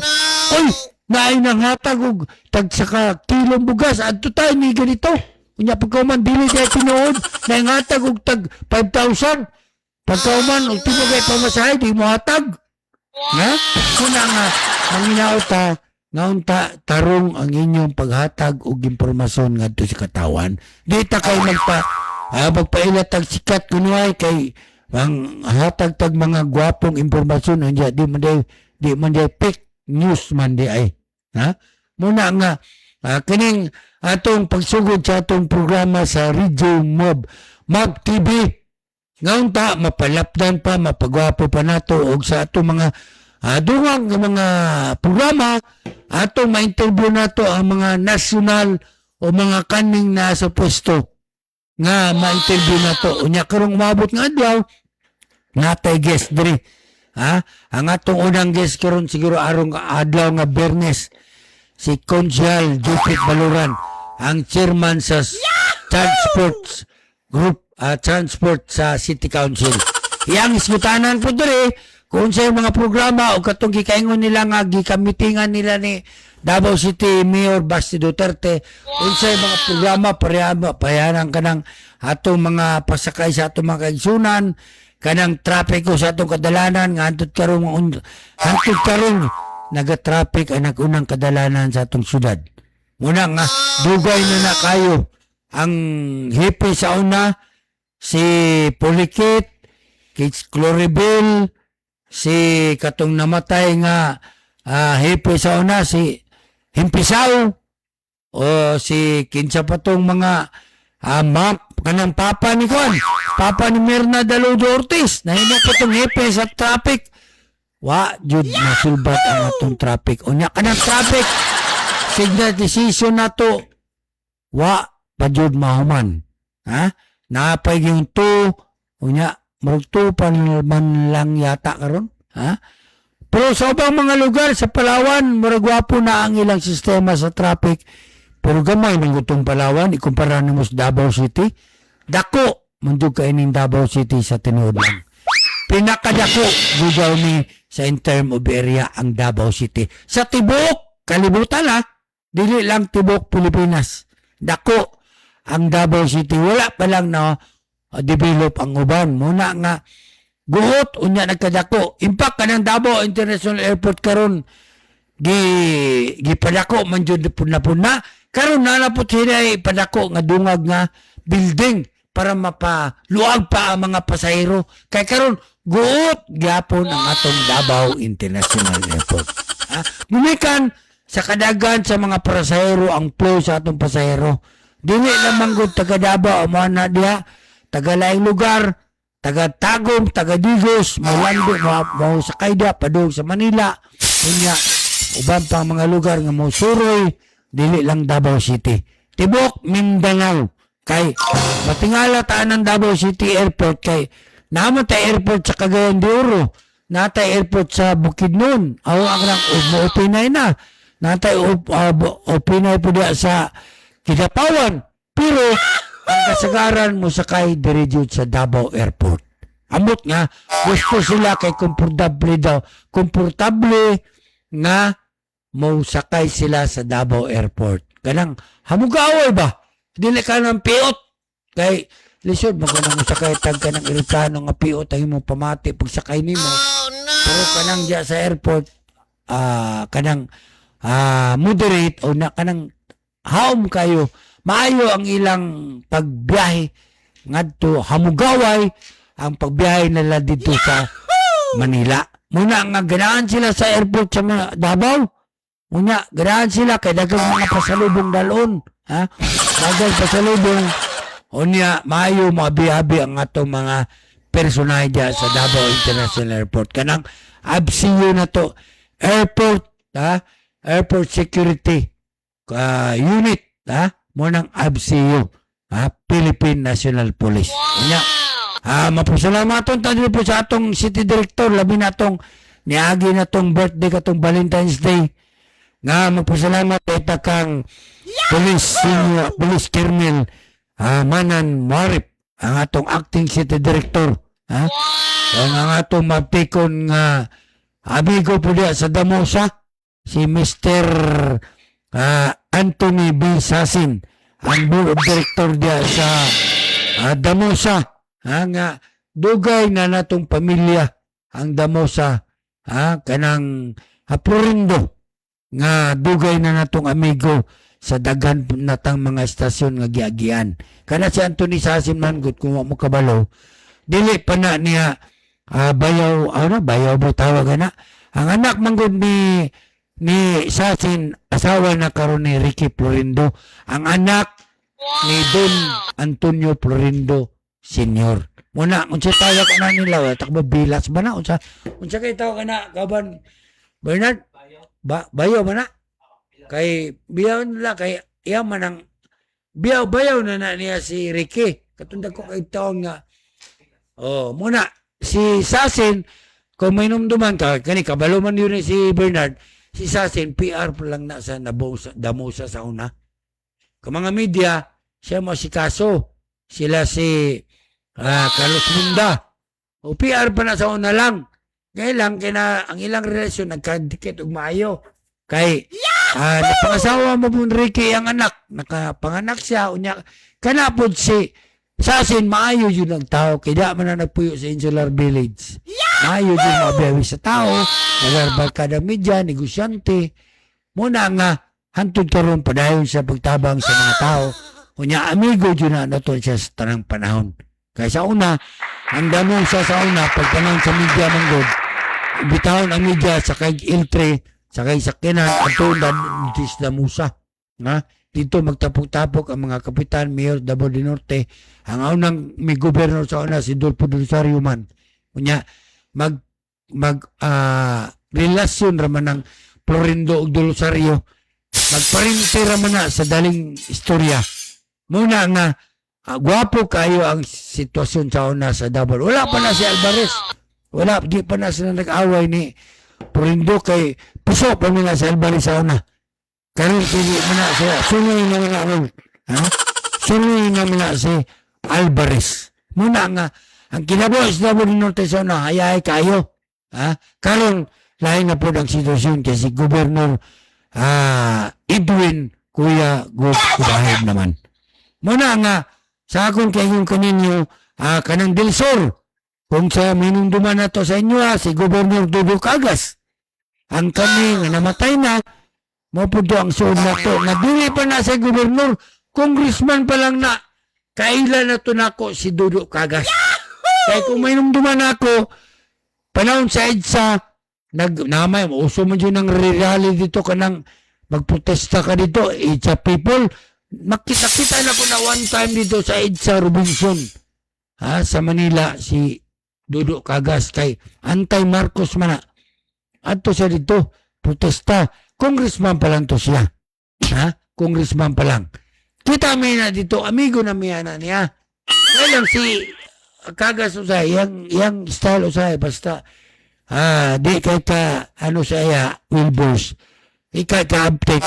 Oy, naay nang hatag og tag saka kilong bugas adto tayo ni ganito. Unya pagkauman dili tayo tinuod naay hatag og tag 5,000. Pagkauman og tipo kay pamasahe di mo hatag. Nga? Kuna nga manginaot ta nga unta tarong ang inyong paghatag og impormasyon ngadto sa katawan. Di ta kay magpailat tag sikat kunway kay ang hatag tag mga gwapong impormasyon anja di man day fake news man di ay. Ha? Muna nga kining atong pagsugod sa atong programa sa Radio Mob TV. Nga unta mapalapdan pa mapagwapo pa nato og sa atong mga dungang mga programa atong ma-interview nato ang mga national o mga kaning na sa pwesto nga ma-interview nato. Unya karong umabot nga adlaw natay guest diri. Ha? Ang atong unang guest karon siguro arong adlaw nga Biyernes si Consial Jupit Baluran, ang chairman sa Transport Group Transport sa City Council. Iyang ismutanan po diri kung sa mga programa o katong gikaingon nila nga gikamitingan nila ni Davao City Mayor Basti Duterte kung sa mga programa payanan kanang atong mga pasakay sa atong mga kaigsunan, kanang trapiko sa atong kadalanan nga hantod karon naga-traffic ang nagunang kadalanan sa atong syudad. Muna nga, dugay na kayo. Ang hippie sa una, si Pulikit, Kids Cloribel, si katong namatay nga hippie sa una, si Himpisaw, o si kinsa pa tong mga kanang papa ni Juan, papa ni Mirna Daludo Ortiz, nahino pa tong hippie sa traffic. Jud masulbat ang atong traffic. Unya kanang traffic, signal decision na to, pajud mahuman. Ha? Napay yung to, unya, murag man lang yata karon. Ha? Pero sa ubang mga lugar, sa Palawan, murag wapo na ang ilang sistema sa traffic. Pero gamay ng itong Palawan, ikumpara mo sa Davao City. Dako, mundog ka ining Davao City sa tinuod lang. Pinakadako, gugaw ni sa in term of area ang Davao City. Sa Tibok, kalibutan dili lang Tibok, Pilipinas. Dako, ang Davao City, wala pa lang na develop ang uban. Muna nga, guhot, unya nagkadako. Impact ka ng Davao International Airport karon gipadako man jud puna-puna. Karon nalapot sila ipadako nga dungag nga building para mapaluag pa ang mga pasahero. Kay karon guhot gyapon ang atong Davao International Airport. Gumikan sa kadagan sa mga pasahero ang flow sa atong pasahero. Dili lamang gud taga Davao amo na diha, taga laing lugar, taga Tagum, taga Digos, mawando mo sa Kaida padung sa Manila. Unya uban pang mga lugar nga mo suroy, dili lang Davao City. Tibok Mindanao kay matingala taan ng Davao City Airport kay naman tay airport sa Cagayan de Oro, natay airport sa Bukidnon. Aw ang mo-opinay na. Natay opinay po diha sa Kidapawan, pero ang kasagaran mo sakay diretso sa Davao Airport. Amot nga, gusto sila kay komportable nga mo sakay sila sa Davao Airport. Kanang hamugaway ba? Dili ka ng piot. Kay lisod, magandang mo sakay tag ka ng eroplano nga piot ay mo pamati pag sakay ni mo. Pero kanang diya sa airport, kanang moderate o na kanang haom kayo, maayo ang ilang pagbiyahe ngadto hamugaway ang pagbiyahe nila dito sa Manila. Muna nga ganahan sila sa airport sa Davao. Muna ganahan sila kay dagang mga pasalubong dalon. Dagang pasalubong. Unya maayo mabihabi ang atong mga personahe dyan sa Davao International Airport. Kanang ABSIU na to, airport, airport security unit, munang ABSIU, Philippine National Police. Unya, mapasalamaton tayo po sa atong city director, labi na atong niagi na tong birthday katong Valentine's Day. Nga magpasalamat ito kang Police Colonel Manan Marip, ang atong acting city director. Ang atong mapikon nga amigo po diya sa Damosa, si Mr. Anthony B. Sasin, ang board of director diya sa Damosa. Nga dugay na natong pamilya ang Damosa, kanang Florindo, nga dugay na natong amigo sa dagan natang mga estasyon nga giagian. Kana si Anthony Sasin man gud kung mo kabalo, dili pa na niya bayaw ba tawag na. Ang anak man gud ni Sasin, asawa na karon ni Ricky Florindo, ang anak ni Don Antonio Florindo Senior. Muna unsa tawag na nila takbo bilas ba na unsa kay tawag na kaban Bernard bayaw man na kay biyaw nila kay iya man ang bayaw na niya si Ricky katunda ko kay taon nga muna si Sasin kung may numduman ka kani kabalo man yun si Bernard, si Sasin PR pa lang na sa Damosa sa una. Kung mga media siya mo si Kaso, sila si Carlos Munda o PR pa na sa una lang. Ngayon kaya ang ilang relasyon nagkadikit ug maayo kay napangasawa mo po Ricky ang anak, nakapanganak siya unya kanapod si Sasin maayo yun ang tao kaya man na nagpuyo sa Insular Village. Maayo yun mabiyawi sa tao, nagarbal kada media, negosyante. Muna nga hantod karon padayon sa pagtabang sa mga tao. Kunya amigo jud na nato siya sa tanang panahon. Kaya sa una, ang damong sa una pagtanong sa media manggod, bitahon ang media sa kay iltre, sa kay sakyanan ato dantis na musa. Nga dito magtapok-tapok ang mga kapitan, mayor Davao del Norte. Ang unang may gobernador sa una si Dolpo de Rosario man. Kunya relasyon raman ng Florindo ug de Rosario magparinti raman na sa daling istorya. Muna nga gwapo kayo ang sitwasyon sa una sa Davao. Wala pa na si Alvarez. Wala, di pa na sila nag-away ni Florindo kay puso pa nila si Alvarez sa una. Karon pili mo na siya. Sunuin na nga ha? Sunuin na si Alvarez. Muna nga ang kinabuhi sa Davao del Norte sa una, hayay kayo. Ha? Karon lain na po ang sitwasyon kasi Gobernador Edwin Kuya Gubahid naman. Muna nga sa akong kayong kaninyo kanang Del Sur kung sa minumduman na to sa inyo si Gobernador Dudok Agas ang kami nga namatay na mo po ang suod na to nga dili pa na sa Gobernador congressman pa lang na kailan na to nako si Dudok Agas. Kaya kung minumduman ako panahon sa EDSA namay uso mo dyan ng rally dito ka nang magprotesta ka dito EDSA people makita-kita na ko na one time dito sa EDSA Robinson sa Manila si Dudok Agas kay anti-Marcos man na ato siya dito protesta congressman pa lang to siya congressman pa lang kita may na dito amigo na miya na niya kaya lang si Kagas usay yang style usay basta di kay ka ano saya Wilburs ikay ka update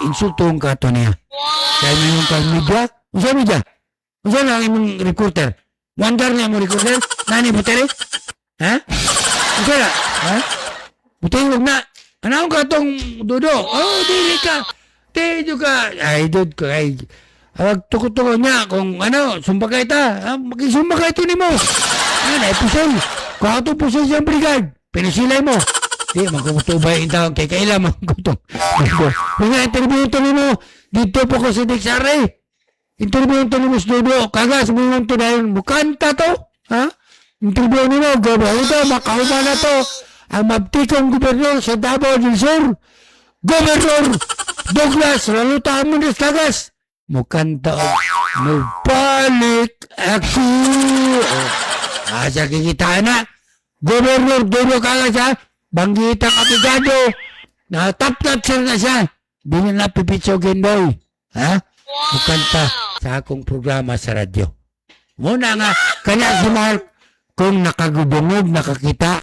insultong ka to niya kaya yung kang media usa na imong reporter wonder na mo reporter nani butere usa na butere wag na ano ka tong Dudo dili ka di juga ay dud ko ay tukot-tukot niya kung ano sumbagay ta makisumbagay to nimo pusol kung ato pusol siyang brigad pinisilay mo di magkutubay yung taong kay kailan magkutong mga interview to nimo dito po ko sa Dixare interview to nimo sa Dudo Kagas mo to dahil mukanta to interview nimo gaba ito makauma na to ang mabtikong gobernador sa Davao del Sur Gobernador Douglas Raluta Amundes Kagas mukanta mo balik ako asa kikita na Gobernador Dudo Kagas banggitang apigado na tap-tap siya na siya di na pipitsogin daw mukanta sa akong programa sa radyo muna nga kanya si Mark kung nakagubungog nakakita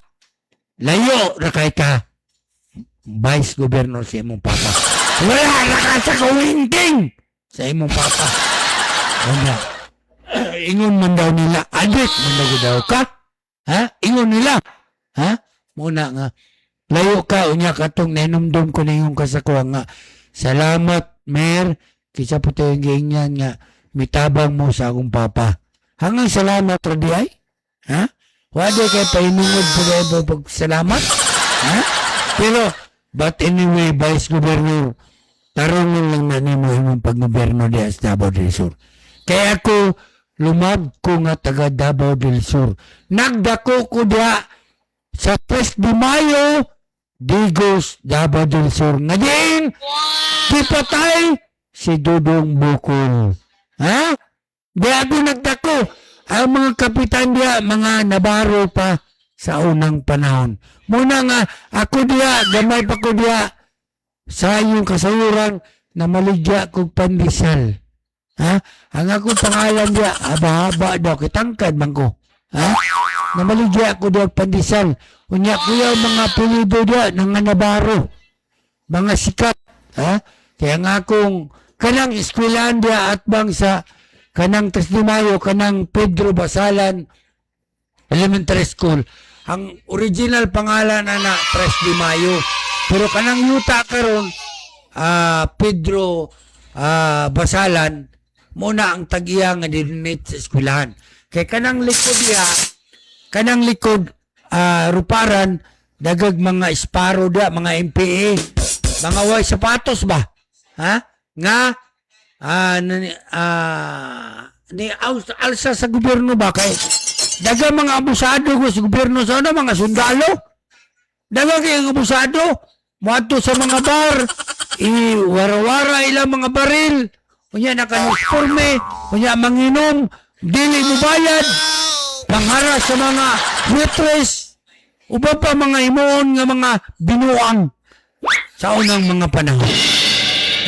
layo na kay ka Vice Governor sa imong papa wala nakasa kawinting sa imong papa wala ingon man daw nila adik man daw ka ingon nila muna nga layo ka unya katong nenumdum ko na yung kasako nga salamat Mayor kisa po tayo ganyan nga mitabang mo sa akong papa hanggang salamat radi ay wala kay painungod po pag salamat pero but anyway Vice Governor tarungan lang na nimo imong pag-gobyerno di sa Davao del Sur. Kaya ako lumab ko nga taga Davao del Sur. Nagdako ko dia sa 3 de Mayo Digos Davao del Sur. Ngayong kipatay si Dudong Bukol. Di ako nagdako. Ang mga kapitan dia mga nabaro pa sa unang panahon. Muna nga ako dia gamay pa ko dia sa iyong kasayuran na maligya kong pandesal. Ang ako pangalan dia, haba-haba daw, kitangkad man ko. Na maligya ko daw pandesal. Unya ko yung mga pulido dia, ng Nabaro. Mga sikat. Kaya nga akong kanang eskwelahan dia at bang sa kanang 3 de Mayo, kanang Pedro Basalan Elementary School. Ang original pangalan na 3 de Mayo. Pero kanang yuta karon Pedro Basalan muna ang tagiya nga dinit sa eskwelahan. Kay kanang likod ruparan dagag mga esparo da mga MPA Mga way sapatos ba? Ha? Nga, alsa sa gobyerno ba? Kay, daga mga abusado ko sa gobyerno sa ano, mga sundalo. Daga kayong abusado. Muadto sa mga bar. Iwara-wara ilang mga baril. Kunya nakanisforme. Kunya manginom. Dili mo bayad. Mangharas sa mga waitress. Uba pa mga imoon nga mga binuang sa unang mga panahon.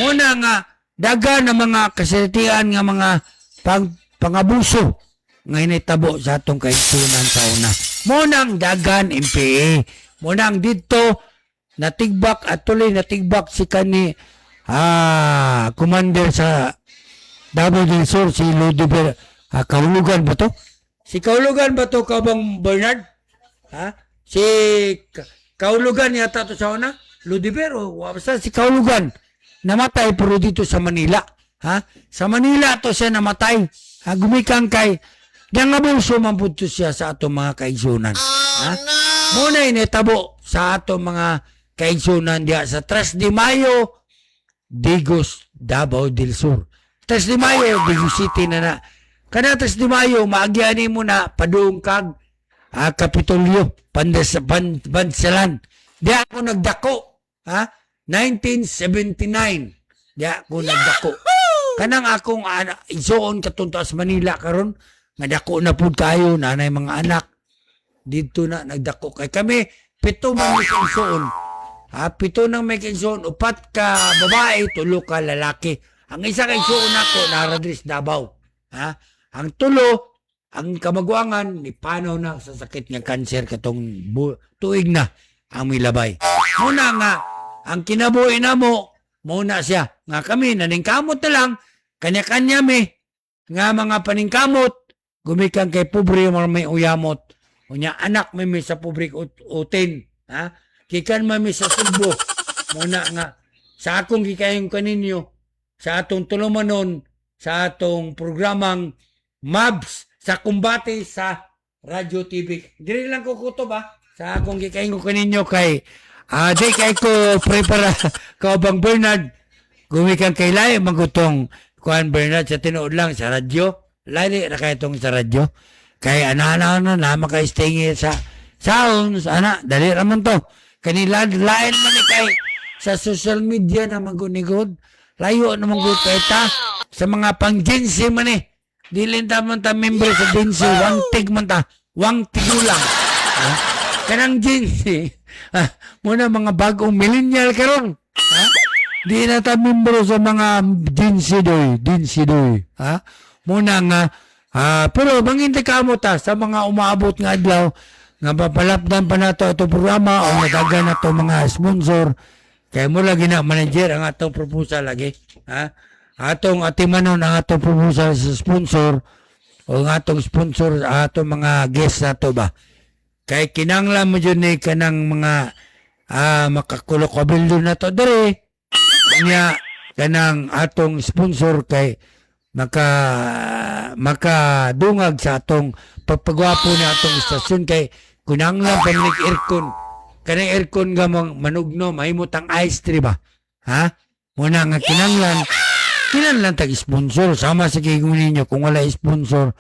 Muna nga, daga na mga kasalitian nga mga pangabuso nga initabo sa atong kaigsunan sa una. Munang dagan MPA. Munang dito natigbak at tuloy natigbak si kani commander sa Davao del Sur, si Ludiver. Kahulugan ba to? Si Kahulugan ba to, Kabang Bernard? Ha? Si Kahulugan yata to sa una? Ludiver o basta si Kahulugan. Namatay pero dito sa Manila. Ha? Sa Manila to siya namatay. Gumikang kay yang abuso man pudto siya sa atong mga kaigsunan. Ha? Muna initabo sa atong mga kaigsunan diya sa 3 de Mayo, Digos, Davao del Sur. 3 de Mayo, Digos City na. Kana 3 de Mayo, maagyani mo na paduong kag Kapitolyo, Bansalan. Di ako nagdako. Ha? 1979. Di ako nagdako. Kanang akong igsoon katunto sa Manila karon nga dako na pud kayo, nanay mga anak. Dito na nagdako kay kami, 7 man may igsoon. 7 nang may igsoon, 4 ka babae, 3 ka lalaki. Ang isa ka igsoon ako naradris Davao. Ha? Ang 3 ang kamagwangan ni panaw na sa sakit nga kanser katong tuig na ang milabay. Muna nga ang kinabuhi na mo muna siya nga kami naningkamot na lang kanya-kanya mi nga mga paningkamot gumikan kay pobre may uyamot unya anak may sa pobre utin ha kikan may sa Subo muna nga sa akong gikayong kaninyo sa atong tulumanon sa atong programang MABS sa kumbate sa Radio TV. Dili lang ko kuto ba? Sa akong gikain ko kaninyo kay di kay ko prepara Kabang Bernard gumikan kay lahi magutong kuan Bernard sa tinuod lang sa radyo. Lahi ra kay tong sa radyo. Kay ana na maka-stay sa sounds ana dali ra man to. Kanila lain man ni kay sa social media na magunigod. Layo naman gud kay ta sa mga pang-Gen-Z man eh. Dili man ta member sa Gen-Z, wang man ta, wang tigulang. Kanang Gen-Z, muna mga bagong millennial karon. Di na ta member sa mga Gen-Z doy. Muna nga, pero mangintay ka mo ta sa mga umaabot nga adlaw, nga papalapdan pa na to itong programa o nataga na to mga sponsor. Kaya mo lagi na manager ang atong proposal lagi. Atong atimanon ang atong proposal sa sponsor o ang atong sponsor atong mga guest na to ba. Kay kinanglan mo dyan kanang mga makakulo-kabildo na to dere. Kanya kanang atong sponsor kay makadungag sa atong pagpagwapo na atong istasyon kay kunanglan panilig aircon. Kanang aircon nga manugno mahimot ang ice tree ba. Muna nga kinanglan tag-sponsor. Sama sa kikong ninyo kung wala sponsor.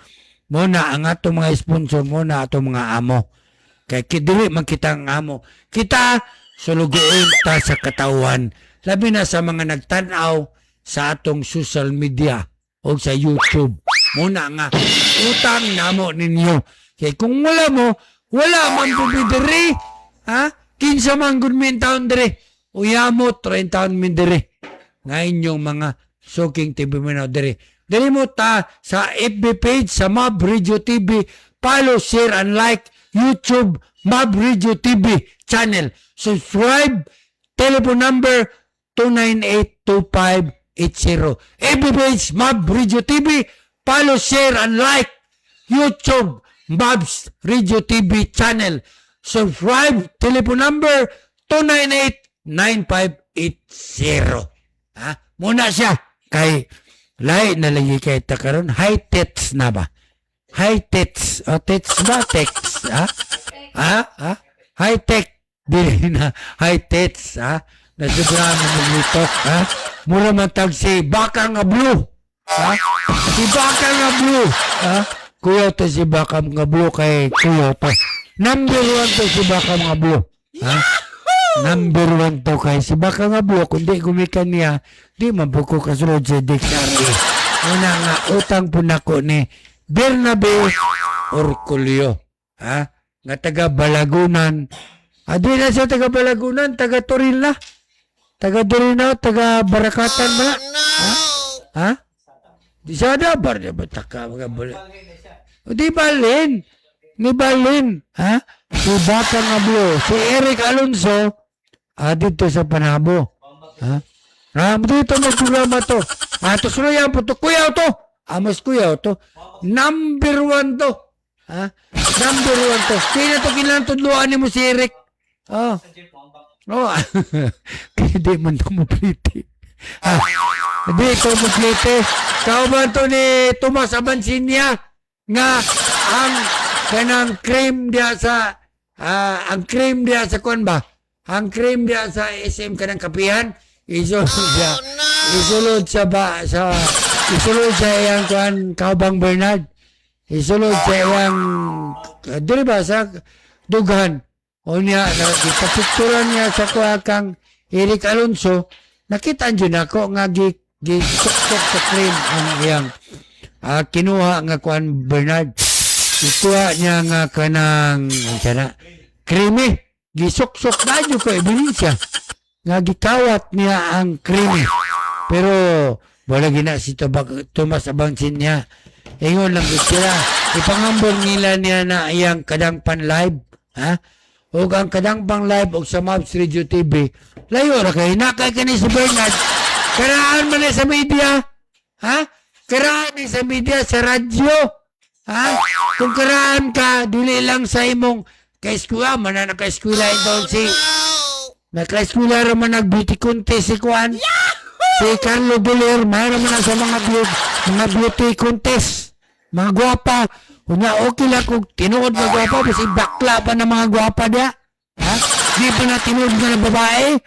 Muna ang atong mga sponsor, muna atong mga amo. Kaya dili man kita ang amo. Kita sulugoon ta sa katawan. Labi na sa mga nagtanaw sa atong social media o sa YouTube. Muna nga utang namo ninyo. Kaya kung wala mo, wala man bubidiri. Kinsa man good min taon dire. Uyamo 30 taon min dire. Nga inyong mga Soking TV mo na diri. Diri mo ta sa FB page sa Mab Radio TV. Follow, share, and like YouTube Mab Radio TV channel. Subscribe. Telephone number 298-2580. FB page Mab Radio TV. Follow, share, and like YouTube Mab's Radio TV channel. Subscribe. Telephone number 298-9580. Muna siya. Kay lahi na lagi kay takaron high tits na ba? High tits o tits ba text high tech dili na high tits Nasubrahan mo maglito, ha? Mura matag si Baka nga Blue, ha? Si Baka nga Blue, ha? Kuya to si Baka nga Blue kay Kuya to. Number 1 to si Baka nga Blue, ha? Number 1 to kay si Baka nga Blue, kundi gumikan niya, di mabuko kasunod sa dictionary. Una nga, utang po nako ni Bernabe Orculio, ha? Nga taga Balagunan. Di na siya taga Balagunan, taga Toril na. Taga Toril taga Barakatan ba? Ha? Ha? Di siya na, bar na ba taka mga bala? Di balin. Ni balin. Ha? Si Baka nga Blue. Si Eric Alonso, dito sa Panabo. Ha? Dito may programa to. To suruyan po to. Kuya to. Mas kuya to. Number 1 to. Ha? Number 1 to. Kaya to kinantudluan ni mo si Eric. Oh. Kaya di man ito mapliti. Hindi ito mapliti. Kauban to ni Tomas Abansinia nga ang kanang cream dia sa ang cream dia sa kon ba? Ang cream dia sa SM kanang kapihan. Isulod sa iyang kuan Kaubang Bernard. Isulod sa iyang dili ba sa Dughan. O niya, ipapicturan niya sa kuha kang Eric Alonso, nakita dyan ako nga gisok sa cream ang iyang kinuha nga kuhan Bernard. Ikuha niya nga kanang creamy. Gisok-sok na dyan ko ebidensya. Nga gikawat niya ang creamy. Pero wala gina si Tomas Abangsin niya. Ingon lang sila. Ipangambol nila niya na iyang kadang pan live. Ha? O ang kadang pang live o sa Mavs Radio TV, layo na kayo, nakay ka ni si Bernard, karaan man sa media, ha? Karaan ni sa media, sa radyo, ha? Kung karaan ka, dili lang sa imong ka-eskwela, mananaka-eskwela ito si, naka-eskwela raman nag-beauty contest si Kuan, si Carlo Doler, mayroon man sa mga beauty contest, mga gwapa. Unya, okay lang kung tinuod na gwapa, kasi bakla pa ng mga gwapa niya. Ha? Di pa na tinuod na babae.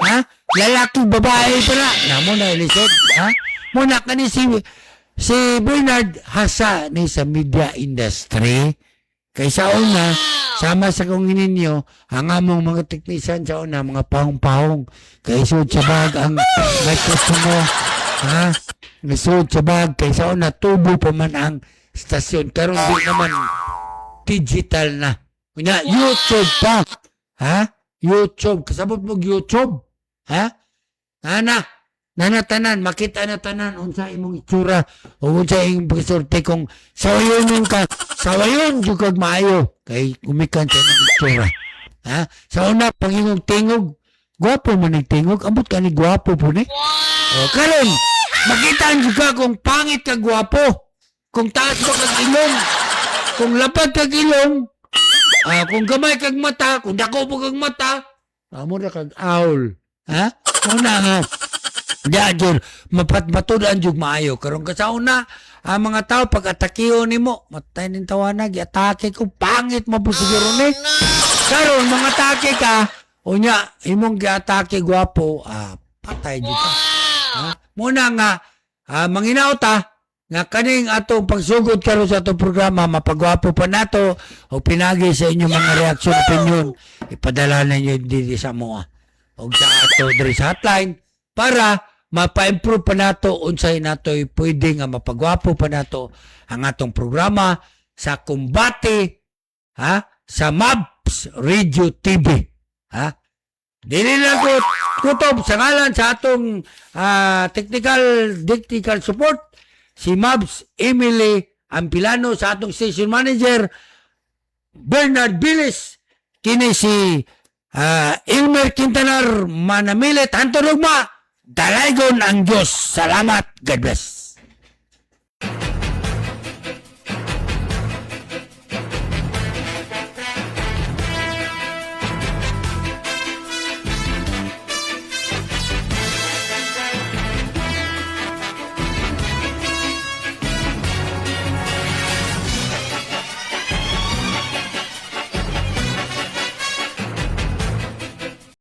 Ha? Lalaking babae pa na. Namo na, Elised. Ha? Muna ka ni si Bernard hasa ni sa media industry. Kaysa una, sama sa kong ninyo, ang among mga teknisan sa una, mga pahong-pahong. Kaysa sa bag ang microphone. Ha? Nasud sa bag, kaysa una, tubo pa man ang stasyon. Karon di naman digital na. Kunya, YouTube pa. Ha? YouTube. Kasabot mo YouTube. Ha? Tanan. Makita na tanan. Unsa imong itsura. O unsa imong pagsorte kung sawayon ka. Sawayon jugag maayo. Kay umikan siya ng itsura. Ha? Sa una, pangingog tingog. Gwapo man nagtingog. Ambot ka ni gwapo po ni. O, karon, makita juga kung pangit ka gwapo. Kung taas mo kag ilong, kung lapad kag ilong, kung gamay kag mata, kung dako mo kag mata, amo na kag owl. Ha? Una nga. Diyan, mapatudan jug maayo. Karon kasauna, ang mga tao pag atakiyo nimo, matay ning tawanag, atake ko, pangit mo po siguro ni. Karon mga atake ka, unya, imong gi-atake gwapo, patay jud ka. Ha? Muna nga, manginaw ta, nga kaning atong pagsugod karon sa atong programa, mapagwapo pa nato o pinagi sa inyong mga reaksyon, opinion, ipadala na nyo dito sa mga o sa ato diri sa hotline para mapa-improve pa nato unsay nato pwede nga mapagwapo pa nato ang atong programa sa kumbate sa Mavs Radio TV. Dili lang ko kutob sa ngalan sa atong technical support si Mavs Emily Ampilano, sa atong station manager Bernard Bilis, kini si Elmer Quintanar Manamilit, Antonogma, Dalaygon ang Diyos. Salamat. God bless.